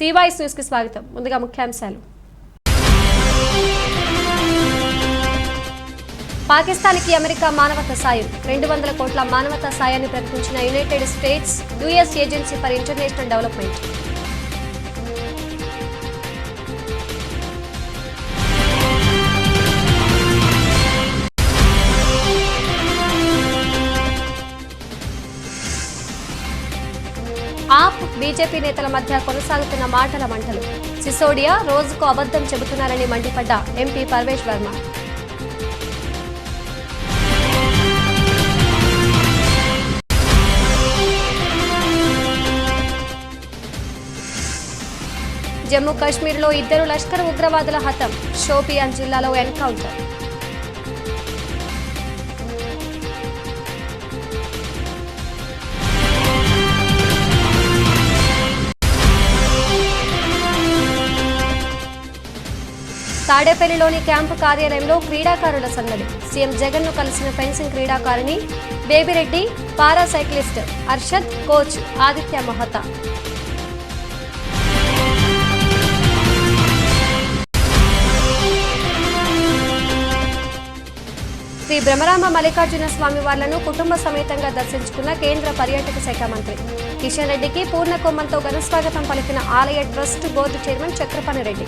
సివాయిస్ news కి స్వాగతం. ముందుగా ముఖ్యాంశాలు. పాకిస్తాన్కి అమెరికా మానవతా సాయం 200 కోట్ల మానవతా సాయాన్ని ప్రకటించిన United States US Agency for International Development. AAP BJP నేతల మధ్య కొనసాగుతున్న మాటల మంటలు. సిసోడియా రోజుకు అబద్ధం చెబుతున్నారని మండిపడ్డ ఎంపీ పర్వేష్ వర్మ. జమ్మూ కాశ్మీర్లో 2 లష్కర్ ఉగ్రవాదుల హతం. షోపియాన్ జిల్లాలో ఎన్కౌంటర్. తాడేపల్లిలోని క్యాంపు కార్యాలయంలో క్రీడాకారుల సందడి. సీఎం జగన్ ను కలిసిన ఫెన్సింగ్ క్రీడాకారిణి బేబిరెడ్డి, పారా సైక్లిస్ట్ అర్షద్, కోచ్ ఆదిత్య మహతా. శ్రీ బ్రహ్మరామ మల్లికార్జున స్వామి వార్లను కుటుంబ సమేతంగా దర్శించుకున్న కేంద్ర పర్యాటక శాఖ మంత్రి కిషన్ రెడ్డికి పూర్ణ కుంభంతో ఘనస్వాగతం పలికిన ఆలయ trust board chairman Chakrapani Reddy.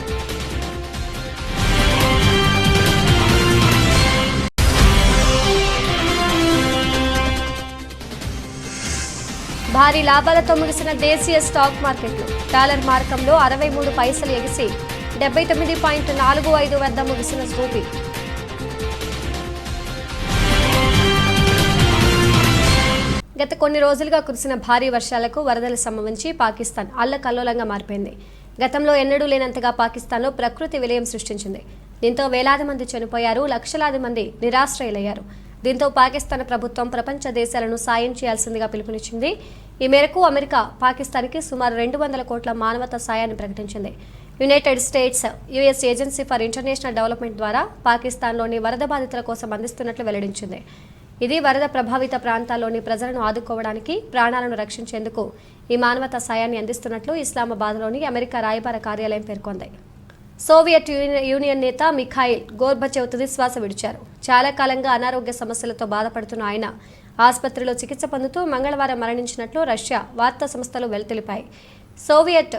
భారీ లాభాలతో ముగిసిన దేశీయ స్టాక్ మార్కెట్లు. డాలర్ మార్కంలో 63 పైసలు ఎగిసి 79.45 వద్ద ముగిసిన రూపీ. గత కొన్ని రోజులుగా కురిసిన భారీ వర్షాలకు వరదలు సంభవించి పాకిస్తాన్ అల్లకల్లోలంగా మారిపోయింది. గతంలో ఎన్నడూ లేనంతగా పాకిస్తాన్లో ప్రకృతి విలయం సృష్టించింది. దీంతో వేలాది మంది చనిపోయారు, లక్షలాది మంది నిరాశ్రయులయ్యారు. దీంతో పాకిస్తాన్ ప్రభుత్వం ప్రపంచ దేశాలను సాయం చేయాల్సిందిగా పిలుపునిచ్చింది. ఈ మేరకు అమెరికా పాకిస్తాన్కి సుమారు 200 కోట్ల మానవతా సాయాన్ని ప్రకటించింది. United States US Agency for International development ద్వారా పాకిస్తాన్లోని వరద బాధితుల కోసం అందిస్తున్నట్లు వెల్లడించింది. ఇది వరద ప్రభావిత ప్రాంతాల్లోని ప్రజలను ఆదుకోవడానికి, ప్రాణాలను రక్షించేందుకు ఈ మానవతా సాయాన్ని అందిస్తున్నట్లు ఇస్లామాబాద్లోని అమెరికా రాయబార కార్యాలయం పేర్కొంది. సోవియట్ యూనియన్ నేత మిఖాయిల్ గోర్బచేవ్ తుదిశ్వాస విడిచారు. చాలా కాలంగా అనారోగ్య సమస్యలతో బాధపడుతున్న ఆయన ఆసుపత్రిలో చికిత్స పొందుతూ మంగళవారం మరణించినట్లు రష్యా వార్తా సంస్థలు తెలిపాయి. సోవియట్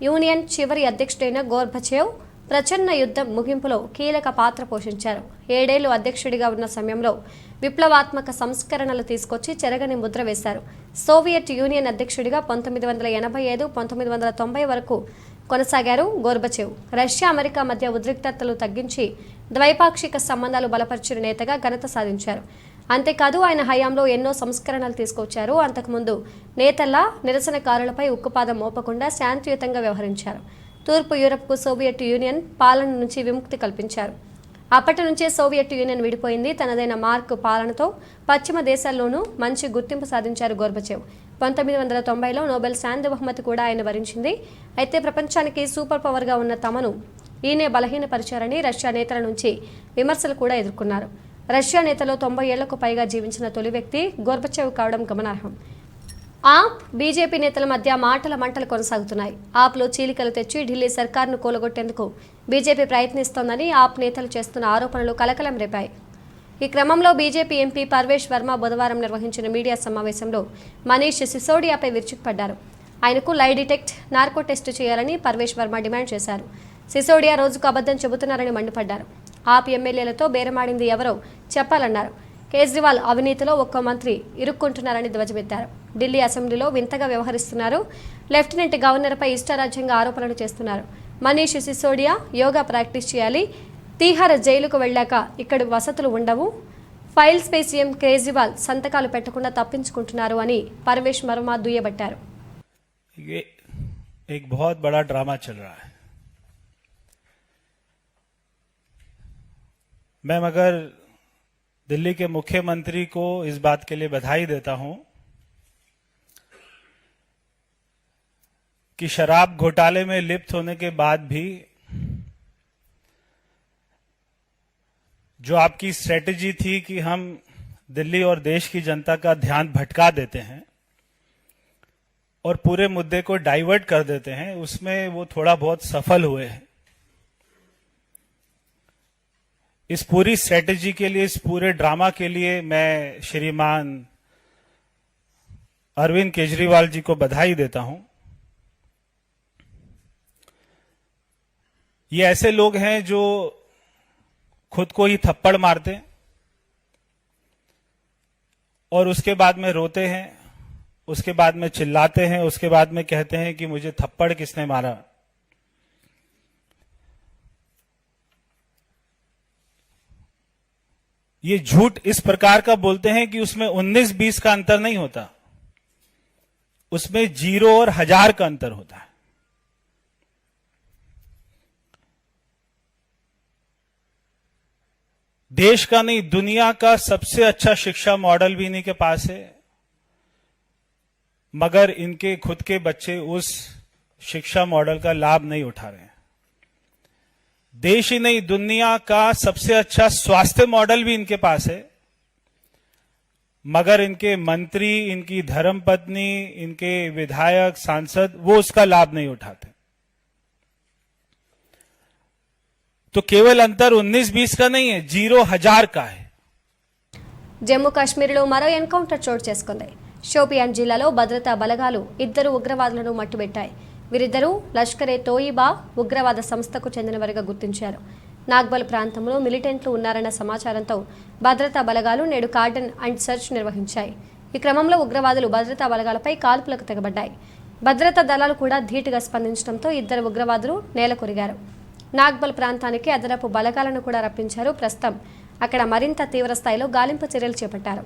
యూనియన్ చివరి అధ్యక్షుడైన గోర్బచేవ్ ప్రచన్న యుద్ధం ముగింపులో కీలక పాత్ర పోషించారు. 7 ఏళ్లు అధ్యక్షుడిగా ఉన్న సమయంలో విప్లవాత్మక సంస్కరణలు తీసుకొచ్చి చెరగని ముద్ర వేశారు. సోవియట్ యూనియన్ అధ్యక్షుడిగా 1985-1990 వరకు కొనసాగారు గోర్బచేవ్. రష్యా అమెరికా మధ్య ఉద్రిక్తతలు తగ్గించి ద్వైపాక్షిక సంబంధాలు బలపరిచిన నేతగా ఘనత సాధించారు. అంతేకాదు ఆయన హయాంలో ఎన్నో సంస్కరణలు తీసుకొచ్చారు. అంతకుముందు నేతల్లా నిరసనకారులపై ఉక్కుపాదం మోపకుండా శాంతియుతంగా వ్యవహరించారు. తూర్పు యూరప్కు సోవియట్ యూనియన్ పాలన నుంచి విముక్తి కల్పించారు. అప్పటి నుంచే సోవియట్ యూనియన్ విడిపోయింది. తనదైన మార్క్ పాలనతో పశ్చిమ దేశాల్లోనూ మంచి గుర్తింపు సాధించారు గోర్బచేవ్. 1990లో నోబెల్ శాంతి బహుమతి కూడా ఆయన వరించింది. అయితే ప్రపంచానికి సూపర్ పవర్గా ఉన్న తమను ఈయనే బలహీనపరిచారని రష్యా నేతల నుంచి విమర్శలు కూడా ఎదుర్కొన్నారు. రష్యా నేతలో 90 ఏళ్లకు పైగా జీవించిన తొలి వ్యక్తి గోర్బచేవ్ కావడం గమనార్హం. ఆప్ బీజేపీ నేతల మధ్య మాటల మంటలు కొనసాగుతున్నాయి. ఆప్లో చీలికలు తెచ్చి ఢిల్లీ సర్కార్ను కూలగొట్టేందుకు బీజేపీ ప్రయత్నిస్తోందని ఆప్ నేతలు చేస్తున్న ఆరోపణలు కలకలం రేపాయి. ఈ క్రమంలో బీజేపీ ఎంపీ పర్వేష్ వర్మ బుధవారం నిర్వహించిన మీడియా సమావేశంలో మనీష్ సిసోడియాపై విరుచుకుపడ్డారు. ఆయనకు లై డిటెక్ట్ నార్కో టెస్టు చేయాలని పర్వేష్ వర్మ డిమాండ్ చేశారు. సిసోడియా రోజుకు అబద్ధం చెబుతున్నారని మండిపడ్డారు. ఆప్ ఎమ్మెల్యేలతో బేరమాడింది ఎవరో చెప్పాలన్నారు. కేజ్రీవాల్ అవినీతిలో ఒక్కో మంత్రి ఇరుక్కుంటున్నారని ధ్వజమెత్తారు. ఢిల్లీ అసెంబ్లీలో వింతగా వ్యవహరిస్తున్నారు. లెఫ్టినెంట్ గవర్నర్పై ఇష్టారాజ్యంగా ఆరోపణలు చేస్తున్నారు. మనీష్ సిసోడియా యోగా ప్రాక్టీస్ చేయాలి. తీహార్ జైలుకు వెళ్ళాక ఇక్కడ వసతులు ఉండవు. ఫైల్స్ పై సీఎం కేజ్రీవాల్ సంతకాలు పెట్టకుండా తప్పించుకుంటున్నారు అని పర్వేష్ వర్మ దుయ్యబట్టారు. एक बहुत बड़ा ड्रामा चल रहा है. मैं मगर दिल्ली के मुख्यमंत्री को इस बात के लिए बधाई देता हूं कि शराब घोटाले में लिप्त होने के बाद भी जो आपकी स्ट्रेटेजी थी कि हम दिल्ली और देश की जनता का ध्यान भटका देते हैं, और पूरे मुद्दे को डाइवर्ट कर देते हैं, उसमें वो थोड़ा बहुत सफल हुए हैं। इस पूरी स्ट्रेटेजी के लिए, इस पूरे ड्रामा के लिए मैं श्रीमान अरविंद केजरीवाल जी को बधाई देता हूं। ये ऐसे लोग हैं जो खुद को ही थप्पड़ मारते हैं और उसके बाद में रोते हैं, उसके बाद में चिल्लाते हैं, उसके बाद में कहते हैं कि मुझे थप्पड़ किसने मारा। ये झूठ इस प्रकार का बोलते हैं कि उसमें 19-20 का अंतर नहीं होता, उसमें 0 और 1000 का अंतर होता है। देश का नहीं, दुनिया का सबसे अच्छा शिक्षा मॉडल भी इन्हीं के पास है, मगर इनके खुद के बच्चे उस शिक्षा मॉडल का लाभ नहीं उठा रहे हैं। देश ही नहीं, दुनिया का सबसे अच्छा स्वास्थ्य मॉडल भी इनके पास है, मगर इनके मंत्री, इनकी धर्मपत्नी, इनके विधायक, सांसद वो उसका लाभ नहीं उठाते। तो केवल अंतर 19-20 का नहीं है, 0-1000 का है। జమ్మూ కాశ్మీర్లో మరో ఎన్కౌంటర్ చోటు చేసుకుంది. షోపియాన్ జిల్లాలో భద్రతా బలగాలు 2 ఉగ్రవాదులను మట్టుబెట్టాయి. వీరిద్దరూ లష్కరే తోయిబా ఉగ్రవాద సంస్థకు చెందినవారిగా గుర్తించారు. నాగ్బల్ ప్రాంతంలో మిలిటెంట్లు ఉన్నారన్న సమాచారంతో భద్రతా బలగాలు నేడు కార్డన్ అండ్ సెర్చ్ నిర్వహించాయి. ఈ క్రమంలో ఉగ్రవాదులు భద్రతా బలగాలపై కాల్పులకు తెగబడ్డాయి. భద్రతా దళాలు కూడా ధీటుగా స్పందించడంతో 2 ఉగ్రవాదులు నేలకొరిగారు. నాగ్బల్ ప్రాంతానికి అదనపు బలగాలను కూడా రప్పించారు. ప్రస్తుతం అక్కడ మరింత తీవ్ర స్థాయిలో గాలింపు చర్యలు చేపట్టారు.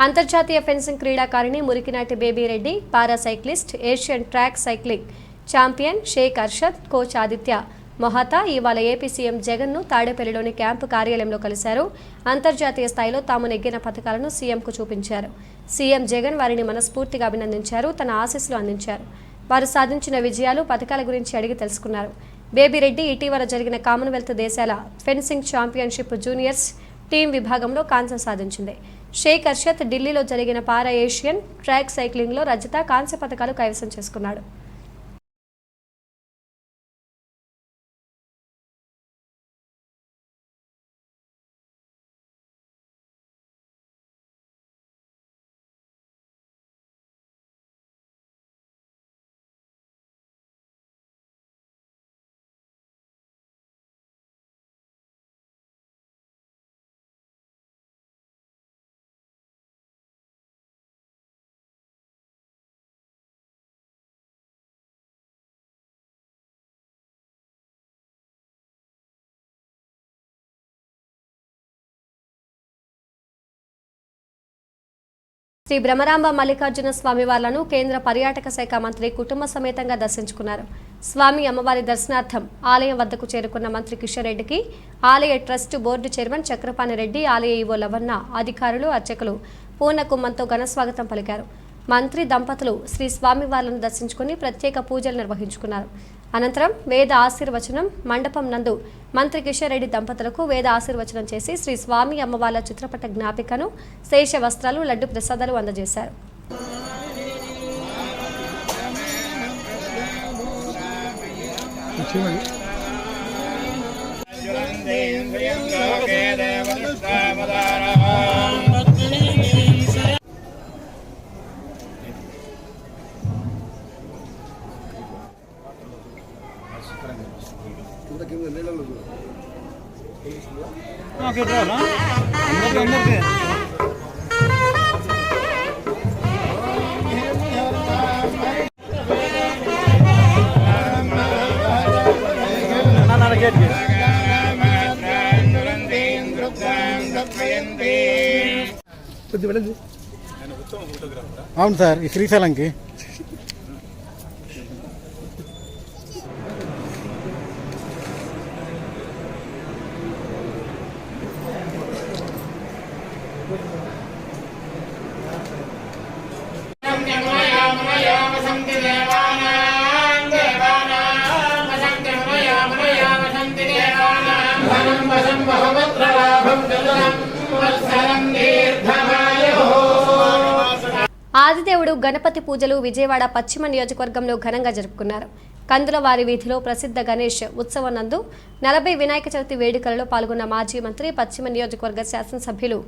అంతర్జాతీయ ఫెన్సింగ్ క్రీడాకారిణి Murikinati Baby Reddy, para cyclist, Asian track cycling champion Shaik Arshad, coach Aditya Mohata ఇవాళ ఏపీ సీఎం జగన్ను తాడేపల్లిలోని క్యాంపు కార్యాలయంలో కలిశారు. అంతర్జాతీయ స్థాయిలో తాము నెగ్గిన పథకాలను సీఎంకు చూపించారు. సీఎం జగన్ వారిని మనస్ఫూర్తిగా అభినందించారు. తన ఆశీస్సులు అందించారు. వారు సాధించిన విజయాలు, పథకాల గురించి అడిగి తెలుసుకున్నారు. బేబీ రెడ్డి ఇటీవల జరిగిన కామన్వెల్త్ దేశాల ఫెన్సింగ్ ఛాంపియన్షిప్ జూనియర్స్ టీం విభాగంలో కాంస్యం సాధించింది. షేక్ అర్షద్ ఢిల్లీలో జరిగిన పారా ఏషియన్ ట్రాక్ సైక్లింగ్లో రజత, కాంస్య పథకాలు కైవసం చేసుకున్నాడు. శ్రీ బ్రహ్మరాంబ మల్లికార్జున స్వామి వార్లను కేంద్ర పర్యాటక శాఖ మంత్రి కుటుంబ సమేతంగా దర్శించుకున్నారు. స్వామి అమ్మవారి దర్శనార్థం ఆలయం వద్దకు చేరుకున్న మంత్రి కిషన్ రెడ్డికి ఆలయ trust board chairman Chakrapani Reddy, ఆలయ ఈవో లవన్న, అధికారులు, అర్చకులు పూర్ణ కుంభంతో ఘనస్వాగతం పలికారు. మంత్రి దంపతులు శ్రీ స్వామి వార్లను దర్శించుకుని ప్రత్యేక పూజలు నిర్వహించుకున్నారు. అనంతరం వేద ఆశీర్వచనం మండపం నందు మంత్రి కిషన్ రెడ్డి దంపతులకు వేద ఆశీర్వచనం చేసి శ్రీ స్వామి అమ్మవార్ల చిత్రపట జ్ఞాపికను, శేష వస్త్రాలు, లడ్డు ప్రసాదాలు అందజేశారు. అవును సార్, ఈ శ్రీశైలంకి ఆదిదేవుడు గణపతి పూజలు విజయవాడ పశ్చిమ నియోజకవర్గంలో ఘనంగా జరుపుకున్నారు. కందులవారి వీధిలో ప్రసిద్ధ గణేష్ ఉత్సవం నందు 40 వినాయక చవితి వేడుకలలో పాల్గొన్న మాజీ మంత్రి పశ్చిమ నియోజకవర్గ శాసనసభ్యులు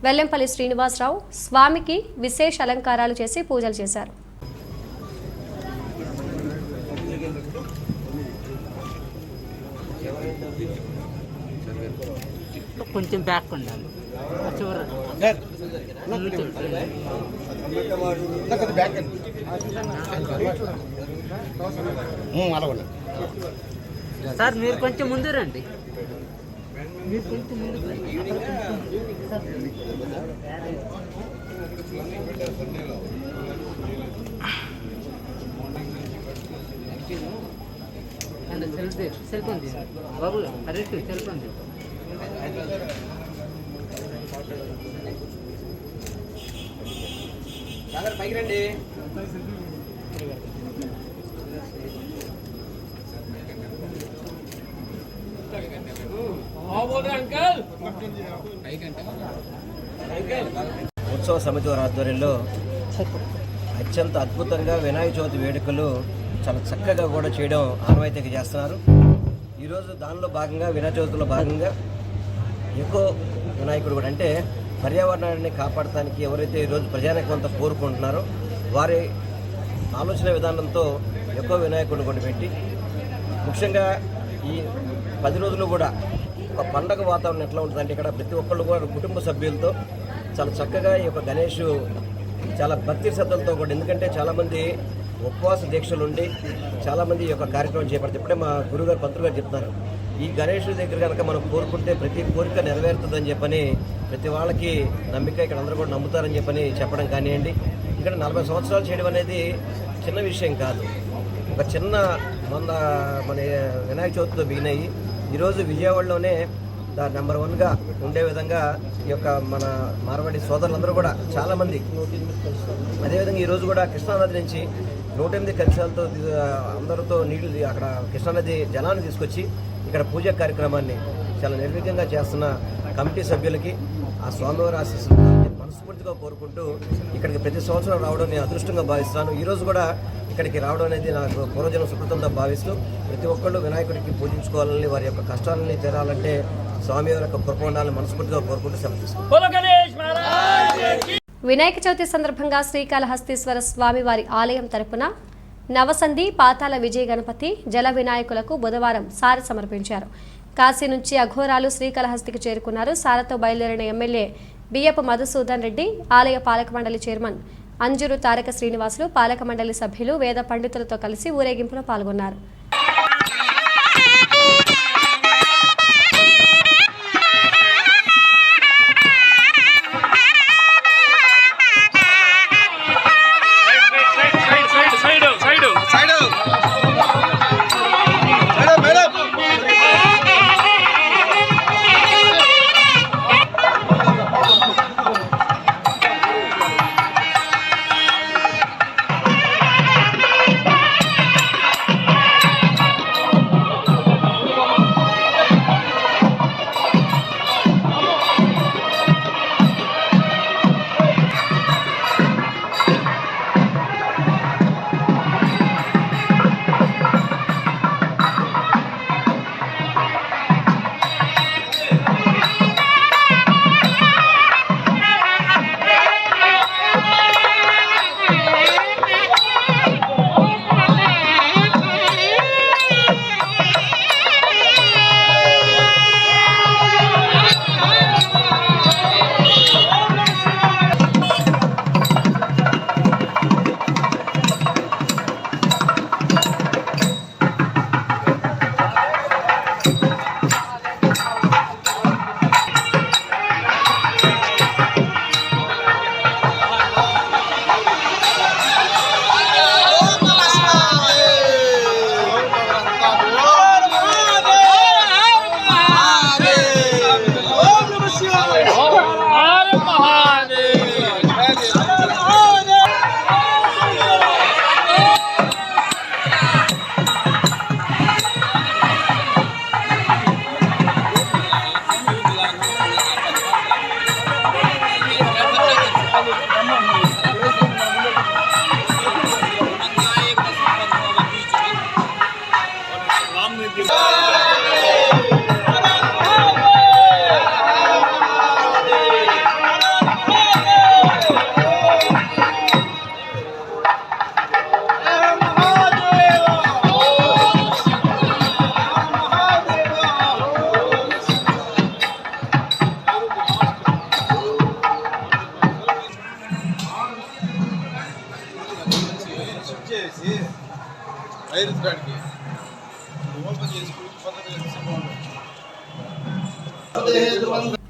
వెల్లంపల్లి శ్రీనివాసరావు స్వామికి విశేష అలంకారాలు చేసి పూజలు చేశారు. కొంచెం బ్యాక్ ఉండాలి. సార్ మీరు కొంచెం ముందు రండి. మీరు కొంచెం ముందు సెల్ ఫోన్ బాబు కరెక్ట్ సెల్ ఫోన్ పైకి రండి. ఉత్సవ సమితి వారి ఆధ్వర్యంలో అత్యంత అద్భుతంగా వినాయక చవితి వేడుకలు చాలా చక్కగా కూడా చేయడం ఆనవాయితీగా చేస్తున్నారు. ఈరోజు దానిలో భాగంగా వినాయక చవితిలో భాగంగా ఎకో వినాయకుడు కూడా అంటే పర్యావరణాన్ని కాపాడటానికి ఎవరైతే ఈరోజు ప్రజానికంతా కోరుకుంటున్నారో వారి ఆలోచన విధానంతో ఎకో వినాయకుడిని కూడా పెట్టి ముఖ్యంగా ఈ 10 రోజులు కూడా ఒక పండగ వాతావరణం ఎట్లా ఉంటుందంటే ఇక్కడ ప్రతి ఒక్కళ్ళు కూడా కుటుంబ సభ్యులతో చాలా చక్కగా ఈ యొక్క గణేష్ చాలా భక్తి శ్రద్ధలతో కూడా, ఎందుకంటే చాలామంది ఉపవాస దీక్షలు ఉండి చాలామంది ఈ యొక్క కార్యక్రమం చేపడతారు. ఇప్పుడే మా గురుగారు పంతులు గారు చెప్తున్నారు, ఈ గణేష్ దగ్గర కనుక మనం కోరుకుంటే ప్రతి కోరిక నెరవేరుతుందని చెప్పని ప్రతి వాళ్ళకి నమ్మిక ఇక్కడ అందరూ కూడా నమ్ముతారని చెప్పని చెప్పడం కానివ్వండి. ఇక్కడ 40 సంవత్సరాలు చేయడం అనేది చిన్న విషయం కాదు. ఒక చిన్న మన వినాయక చవితితో బిగినయ్యి ఈరోజు విజయవాడలోనే నెంబర్ 1గా ఉండే విధంగా ఈ యొక్క మన మార్వాడి సోదరులందరూ కూడా చాలామంది, అదేవిధంగా ఈరోజు కూడా కృష్ణానది నుంచి 108 కలశాలతో అందరితో నీళ్లు అక్కడ కృష్ణానది జలాన్ని తీసుకొచ్చి ఇక్కడ పూజా కార్యక్రమాన్ని చాలా నిర్విఘ్నంగా చేస్తున్న కమిటీ సభ్యులకి ఆ స్వామివారి ఆశీస్సులు మనస్ఫూర్తిగా కోరుకుంటూ ఇక్కడికి ప్రతి సంవత్సరం రావడం నేను అదృష్టంగా భావిస్తున్నాను. ఈరోజు కూడా ఇక్కడికి రావడం అనేది నాకు పూర్వజన్మ సుకృతంగా భావిస్తూ ప్రతి ఒక్కళ్ళు వినాయకుడికి పూజించుకోవాలని, వారి యొక్క కష్టాలని తీరాలంటే స్వామివారి యొక్క కృప ఉండాలని మనస్ఫూర్తిగా కోరుకుంటూ సెలవు. వినాయక చవితి సందర్భంగా శ్రీకాళహస్తీశ్వర స్వామివారి ఆలయం తరపున నవసంధి పాతాల విజయ గణపతి జల వినాయకులకు బుధవారం సారె సమర్పించారు. కాశీ నుంచి అఘోరాలు శ్రీకాళహస్తికి చేరుకున్నారు. సారతో బయలుదేరిన ఎమ్మెల్యే బియ్యపు మధుసూదన్ రెడ్డి, ఆలయ పాలక మండలి చైర్మన్ అంజూరు తారక శ్రీనివాసులు, పాలక మండలి సభ్యులు, వేద పండితులతో కలిసి ఊరేగింపులో పాల్గొన్నారు.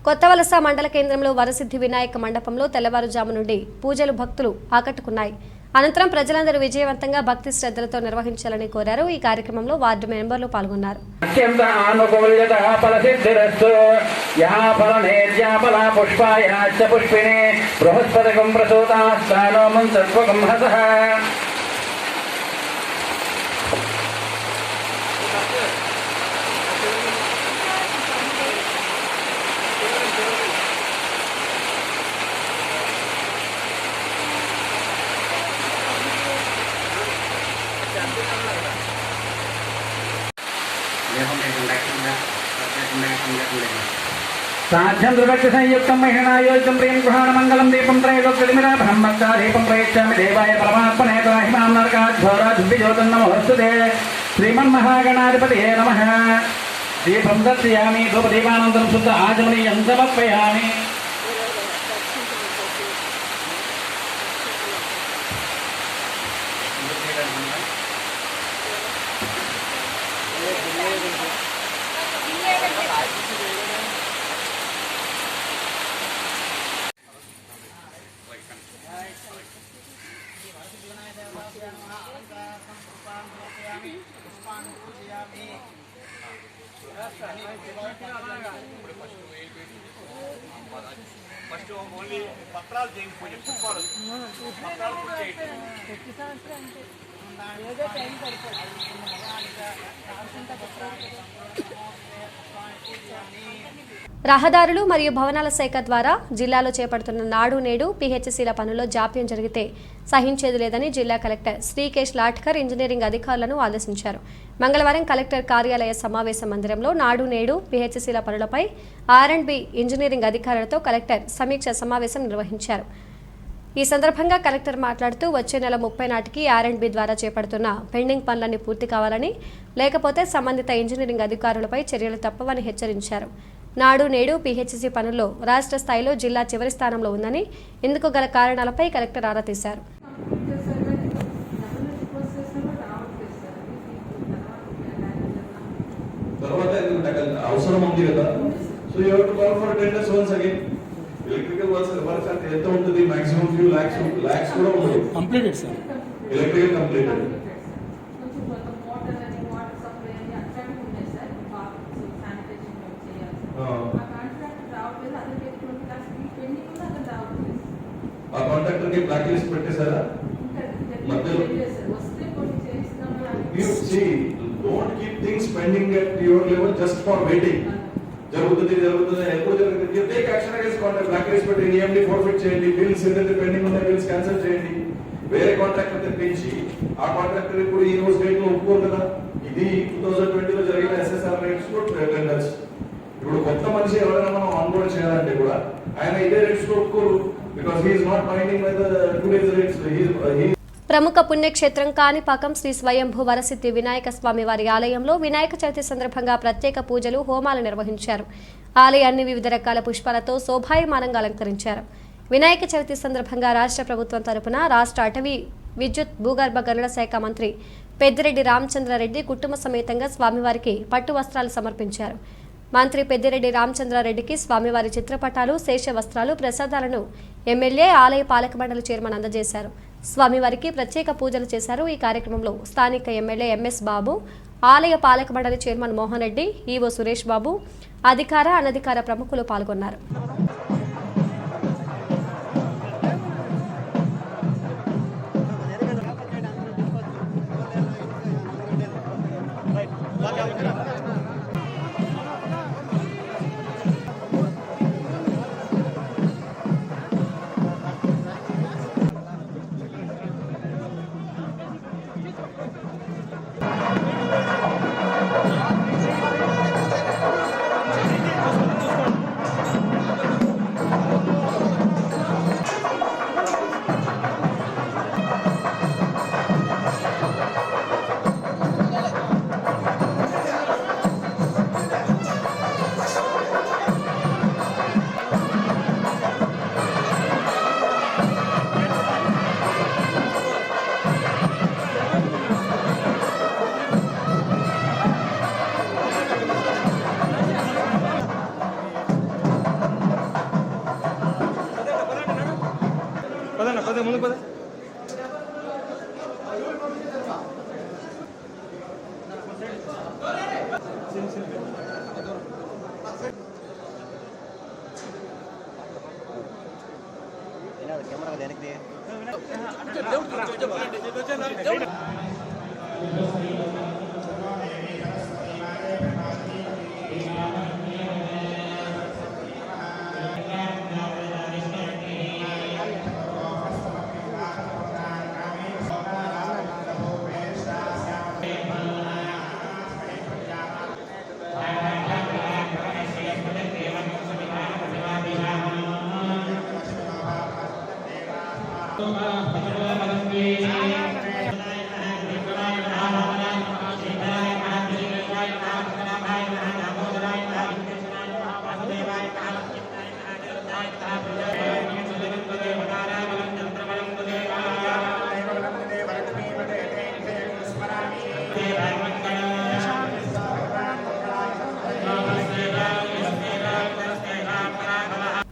కొత్తవలస మండల కేంద్రంలో వరసిద్ధి వినాయక మండపంలో తెల్లవారుజాము నుండి పూజలు భక్తులు ఆకట్టుకున్నాయి. అనంతరం ప్రజలందరూ విజయవంతంగా భక్తి శ్రద్ధలతో నిర్వహించాలని కోరారు. ఈ కార్యక్రమంలో వార్డు మెంబర్లు పాల్గొన్నారు. साध्यं द्रवक्ति संयुक्तं महिणायोजं प्रेम गृहाण मंगलम दीपं त्रयोदशमिरा ब्रह्मच्चा दीपं प्रयच्छामि देवाय परमात्मने त्राहिमां नरकाध्वराज्योतं नमोस्तुते श्रीमन्महागणाधिपतये नमः। दीपं दर्शयामि धूपदीपानन्तरं शुद्ध आचमनीयं समर्पयामि। ఫస్ట్ ఓన్లీ పత్రాలు చేయించుకోండి. రహదారులు మరియు భవనాల శాఖ ద్వారా జిల్లాలో చేపడుతున్న నాడు నేడు పిహెచ్సిల పనుల్లో జాప్యం జరిగితే సహించేది లేదని జిల్లా కలెక్టర్ శ్రీకేష్ లాట్కర్ ఇంజనీరింగ్ అధికారులను ఆదేశించారు. మంగళవారం కలెక్టర్ కార్యాలయ సమావేశ మందిరంలో నాడు నేడు పిహెచ్సిల పనులపై R&B ఇంజనీరింగ్ అధికారులతో కలెక్టర్ సమీక్ష సమావేశం నిర్వహించారు. ఈ సందర్భంగా కలెక్టర్ మాట్లాడుతూ వచ్చే నెల 30 నాటికి R&B ద్వారా చేపడుతున్న పెండింగ్ పనులన్నీ పూర్తి కావాలని, లేకపోతే సంబంధిత ఇంజనీరింగ్ అధికారులపై చర్యలు తప్పవని హెచ్చరించారు. నాడు నేడు పిహెచ్సి పనుల్లో రాష్ట్ర స్థాయిలో జిల్లా చివరి స్థానంలో ఉందని, ఇందుకు గల కారణాలపై కలెక్టర్ ఆరా తీశారు. అవసరం ఉంది కదా, so you have to call for tenders once again. Electrical works అంటే ఎంత ఉంటుంది? మాక్సిమం ఫ్యూ లాక్స్ కూడా ఉంటుంది. Completed sir, electrical completed. ఆ కాంట్రాక్టర్ కి బ్లాక్ లిస్ట్ పెట్టేశారా మధ్యలో? Don't keep things pending at your level just for waiting. జరుగుతుంది ఎప్పుడు జరుగుతుంది, take action against contract. Blacklist పెట్టి నియమ్ని ఫోర్ఫిట్ చేయండి. బిల్స్ ఏదైతే పెండింగ్ ఉన్నాయో బిల్స్ క్యాన్సిల్ చేయండి. వేరే కాంట్రాక్టర్ తెప్పించి ఆ కాంట్రాక్టర్ ఇప్పుడు ఈ రోజు డేట్ లో ఒప్పుకోరు కదా. ఇది 2020 లో జరిగిన SSR రేట్స్ టెండర్స్. ఇప్పుడు కొత్త మనిషి ఎవరైనా మనం ఆన్బోర్డ్ చేయాలంటే కూడా ఆయన ఇదే రేట్స్ ఒప్పుకోరు. because he is not binding by the today's rates. ప్రముఖ పుణ్యక్షేత్రం కాణిపాకం శ్రీ స్వయంభూ వరసిద్ధి వినాయక స్వామి వారి ఆలయంలో వినాయక చవితి సందర్భంగా ప్రత్యేక పూజలు, హోమాలు నిర్వహించారు. ఆలయాన్ని వివిధ రకాల పుష్పాలతో శోభాయమానంగా అలంకరించారు. వినాయక చవితి సందర్భంగా రాష్ట్ర ప్రభుత్వం తరపున రాష్ట్ర అటవీ, విద్యుత్, భూగర్భ గనుల శాఖ మంత్రి పెద్దిరెడ్డి రామచంద్రారెడ్డి కుటుంబ సమేతంగా స్వామివారికి పట్టు వస్త్రాలు సమర్పించారు. మంత్రి పెద్దిరెడ్డి రామచంద్రారెడ్డికి స్వామివారి చిత్రపటాలు, శేష వస్త్రాలు, ప్రసాదాలను ఎమ్మెల్యే, ఆలయ పాలక మండలి చైర్మన్ అందజేశారు. స్వామివారికి ప్రత్యేక పూజలు చేశారు. ఈ కార్యక్రమంలో స్థానిక ఎమ్మెల్యే MS బాబు, ఆలయ పాలక మండలి చైర్మన్ మోహన్ రెడ్డి, ఈవో సురేష్ బాబు, అధికార, అనధికార ప్రముఖులు పాల్గొన్నారు.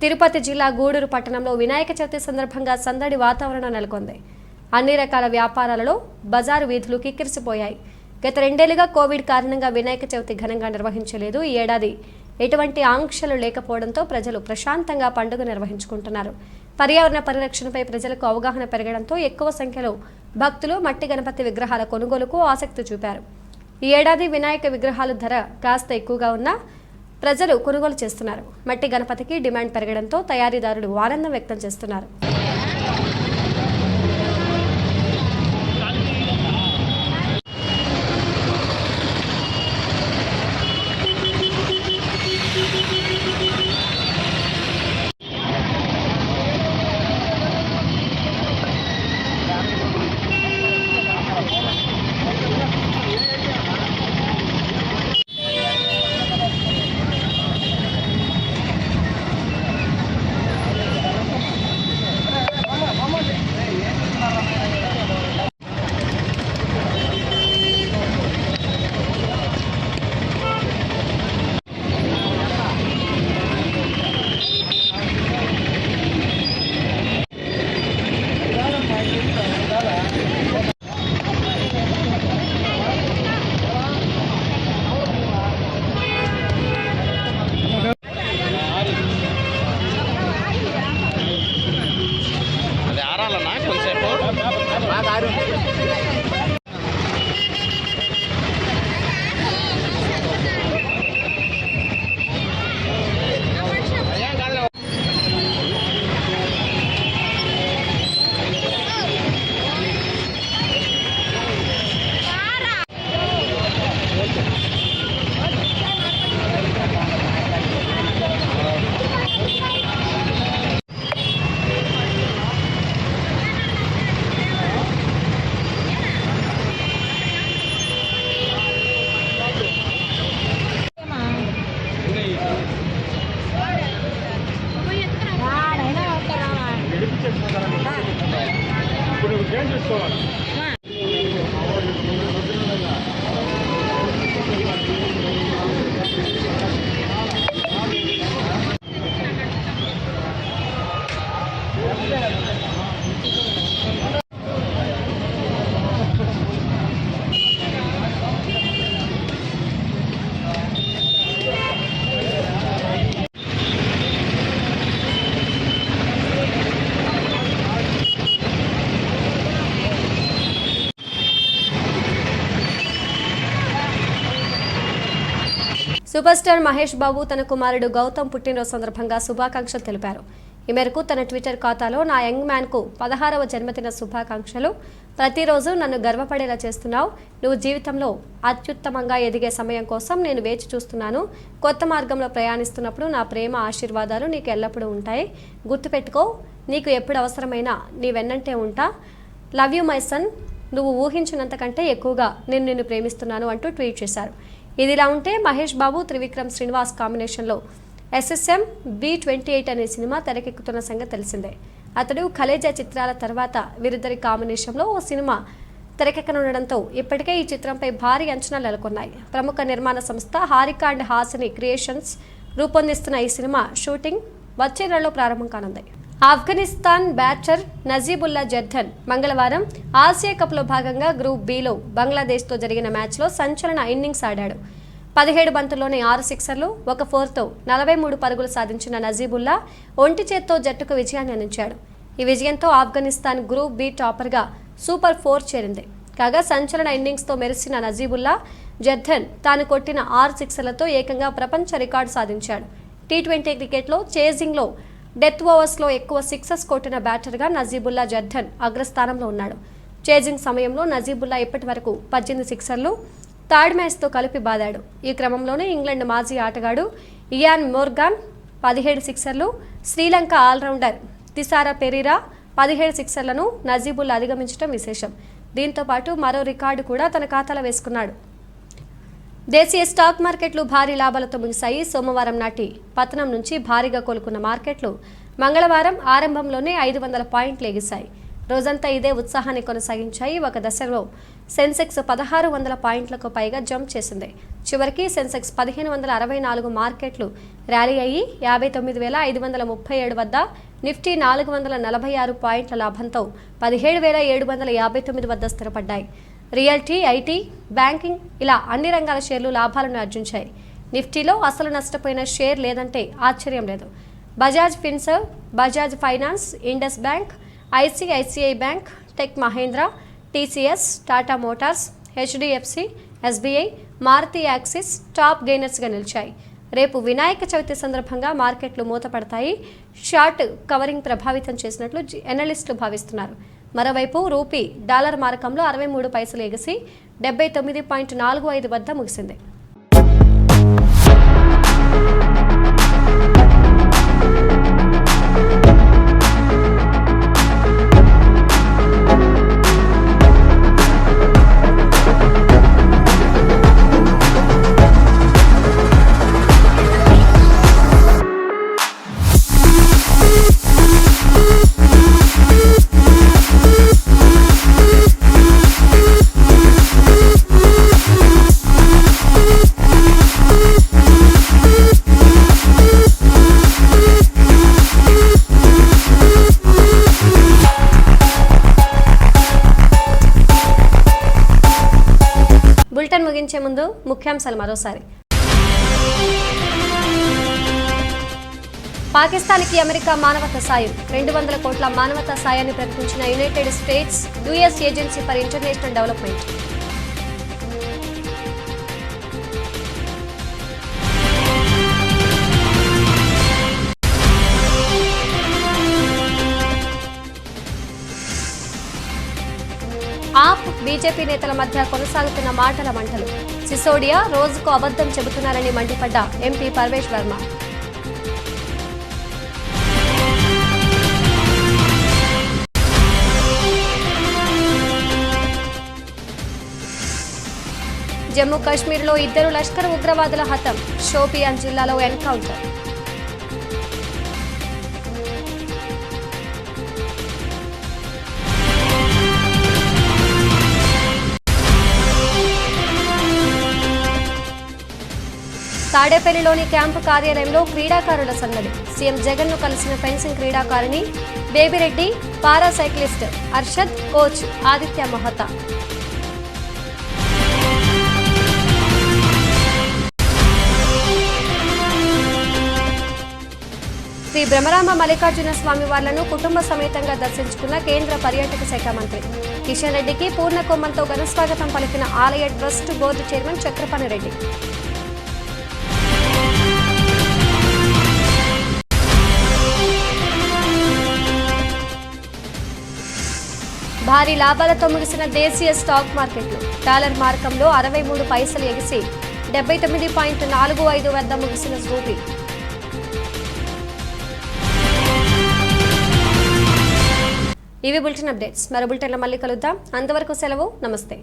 తిరుపతి జిల్లా గూడూరు పట్టణంలో వినాయక చవితి సందర్భంగా సందడి వాతావరణం నెలకొంది. అన్ని రకాల వ్యాపారాలలో బజారు వీధులు కిక్కిరిసిపోయాయి. గత 2 ఏళ్లుగా కోవిడ్ కారణంగా వినాయక చవితి ఘనంగా నిర్వహించలేదు. ఈ ఏడాది ఎటువంటి ఆంక్షలు లేకపోవడంతో ప్రజలు ప్రశాంతంగా పండుగ నిర్వహించుకుంటున్నారు. పర్యావరణ పరిరక్షణపై ప్రజలకు అవగాహన పెరగడంతో ఎక్కువ సంఖ్యలో భక్తులు మట్టి గణపతి విగ్రహాల కొనుగోలుకు ఆసక్తి చూపారు. ఈ ఏడాది వినాయక విగ్రహాల ధర కాస్త ఎక్కువగా ఉన్నా ప్రజలు కొనుగోలు చేస్తున్నారు. మట్టి గణపతికి డిమాండ్ పెరగడంతో తయారీదారులు ఆనందం వ్యక్తం చేస్తున్నారు. సూపర్ స్టార్ మహేష్ బాబు తన కుమారుడు గౌతమ్ పుట్టినరోజు సందర్భంగా శుభాకాంక్షలు తెలిపారు. ఈ మేరకు తన ట్విట్టర్ ఖాతాలో నా యంగ్ మ్యాన్కు 16వ జన్మదిన శుభాకాంక్షలు. ప్రతిరోజు నన్ను గర్వపడేలా చేస్తున్నావు. నువ్వు జీవితంలో అత్యుత్తమంగా ఎదిగే సమయం కోసం నేను వేచి చూస్తున్నాను. కొత్త మార్గంలో ప్రయాణిస్తున్నప్పుడు నా ప్రేమ ఆశీర్వాదాలు నీకు ఎల్లప్పుడూ ఉంటాయి. గుర్తుపెట్టుకో, నీకు ఎప్పుడు అవసరమైనా నీ వెన్నంటే ఉంటా. Love you my son. నువ్వు ఊహించినంత కంటే ఎక్కువగా నేను నిన్ను ప్రేమిస్తున్నాను అంటూ ట్వీట్ చేశారు. ఇదిలా ఉంటే మహేష్ బాబు త్రివిక్రమ్ శ్రీనివాస్ కాంబినేషన్లో SSM B28 అనే సినిమా తెరకెక్కుతున్న సంగతి తెలిసిందే. అతడు కలేజా చిత్రాల తర్వాత వీరిద్దరి కాంబినేషన్లో ఓ సినిమా తెరకెక్కనుండడంతో ఇప్పటికే ఈ చిత్రంపై భారీ అంచనాలు నెలకొన్నాయి. ప్రముఖ నిర్మాణ సంస్థ హారిక అండ్ హాసిని క్రియేషన్స్ రూపొందిస్తున్న ఈ సినిమా షూటింగ్ వచ్చే నెలలో ప్రారంభం కానుంది. ఆఫ్ఘనిస్తాన్ బ్యాటర్ నజీబుల్లా జర్దన్ మంగళవారం ఆసియా కప్లో భాగంగా గ్రూప్ బిలో బంగ్లాదేశ్తో జరిగిన మ్యాచ్లో సంచలన ఇన్నింగ్స్ ఆడాడు. 17 బంతుల్లోనే 6 సిక్సర్లు 1 4తో 43 పరుగులు సాధించిన నజీబుల్లా ఒంటి చేత్తో జట్టుకు విజయాన్ని అందించాడు. ఈ విజయంతో ఆఫ్ఘనిస్తాన్ గ్రూప్ బి టాపర్గా సూపర్ 4 చేరింది. కాగా సంచలన ఇన్నింగ్స్తో మెరిసిన నజీబుల్లా జర్ధన్ తాను కొట్టిన 6 సిక్సర్లతో ఏకంగా ప్రపంచ రికార్డు సాధించాడు. టీ20 క్రికెట్లో చేజింగ్లో డెత్ ఓవర్స్లో ఎక్కువ సిక్సర్స్ కొట్టిన బ్యాటర్గా నజీబుల్లా జర్ధన్ అగ్రస్థానంలో ఉన్నాడు. చేజింగ్ సమయంలో నజీబుల్లా ఇప్పటి వరకు 18 సిక్సర్లు థర్డ్ మ్యాచ్తో కలిపి బాదాడు. ఈ క్రమంలోనే ఇంగ్లాండ్ మాజీ ఆటగాడు ఇయాన్ మోర్గాన్ 17 సిక్సర్లు, శ్రీలంక ఆల్రౌండర్ తిసారా పెరీరా 17 సిక్సర్లను నజీబుల్లా అధిగమించడం విశేషం. దీంతో పాటు మరో రికార్డు కూడా తన ఖాతాలో వేసుకున్నాడు. దేశీయ స్టాక్ మార్కెట్లు భారీ లాభాలతో ముగిశాయి. సోమవారం నాటి పతనం నుంచి భారీగా కోలుకున్న మార్కెట్లు మంగళవారం ఆరంభంలోనే 500 పాయింట్లు ఎగిశాయి. రోజంతా ఇదే ఉత్సాహాన్ని కొనసాగించాయి. ఒక దశలో సెన్సెక్స్ 1600 పాయింట్లకు పైగా జంప్ చేసింది. చివరికి సెన్సెక్స్ 1564 మార్కెట్లు ర్యాలీ అయ్యి 59,537 వద్ద, నిఫ్టీ 446 పాయింట్ల లాభంతో 17,759 వద్ద స్థిరపడ్డాయి. రియల్టీ, ఐటీ, బ్యాంకింగ్ ఇలా అన్ని రంగాల షేర్లు లాభాలను ఆర్జించాయి. నిఫ్టీలో అసలు నష్టపోయిన షేర్ లేదంటే ఆశ్చర్యం లేదు. Bajaj Finserv, Bajaj Finance, Indus Bank, ICICI Bank, Tech Mahindra, TCS, Tata Motors, HDFC, SBI, Maruti Axis top గెయినర్స్గా నిలిచాయి. రేపు వినాయక చవితి సందర్భంగా మార్కెట్లు మూతపడతాయి. షార్ట్ కవరింగ్ ప్రభావితం చేసినట్లు ఎనలిస్టులు భావిస్తున్నారు. మరోవైపు రూపీ డాలర్ మారకంలో 63 పైసలు ఎగిసి 79.45 వద్ద ముగిసింది. బులెటిన్ ముగించే ముందు ముఖ్యాంశాలు మరోసారి. పాకిస్తాన్కి అమెరికా మానవతా సాయం 200 కోట్ల మానవతా సాయాన్ని ప్రకటించిన United States US Agency for International Development. AAP BJP నేతల మధ్య కొనసాగుతున్న మాటల మంటలు. సిసోడియా రోజుకు అబద్ధం చెబుతున్నారని మండిపడ్డ ఎంపీ పర్వేష్ వర్మ. జమ్మూ కాశ్మీర్లో 2 లష్కర్ ఉగ్రవాదుల హతం. షోపియాన్ జిల్లాలో ఎన్కౌంటర్. తాడేపల్లిలోని క్యాంపు కార్యాలయంలో క్రీడాకారుల సందడి. సీఎం జగన్ ను కలిసిన ఫెన్సింగ్ క్రీడాకారిణి బేబిరెడ్డి, పారా సైక్లిస్ట్ అర్షద్, కోచ్ ఆదిత్య మహతా. శ్రీ బ్రహ్మరామ మల్లికార్జున స్వామి వార్లను కుటుంబ సమేతంగా దర్శించుకున్న కేంద్ర పర్యాటక శాఖ మంత్రి కిషన్ రెడ్డికి పూర్ణ కొమ్మంతో ఘనస్వాగతం పలికిన ఆలయ trust board chairman Chakrapani Reddy. భారీ లాభాలతో ముగిసిన దేశీయ స్టాక్ మార్కెట్లు. డాలర్ మార్కంలో 63 పైసలు ఎగిసి 79.45 వద్ద ముగిసిన రూపీ. ఇవి బులెటిన్ అప్డేట్స్. మరో బులెటిన్లో మళ్ళీ కలుద్దాం. అంతవరకు సెలవు. నమస్తే.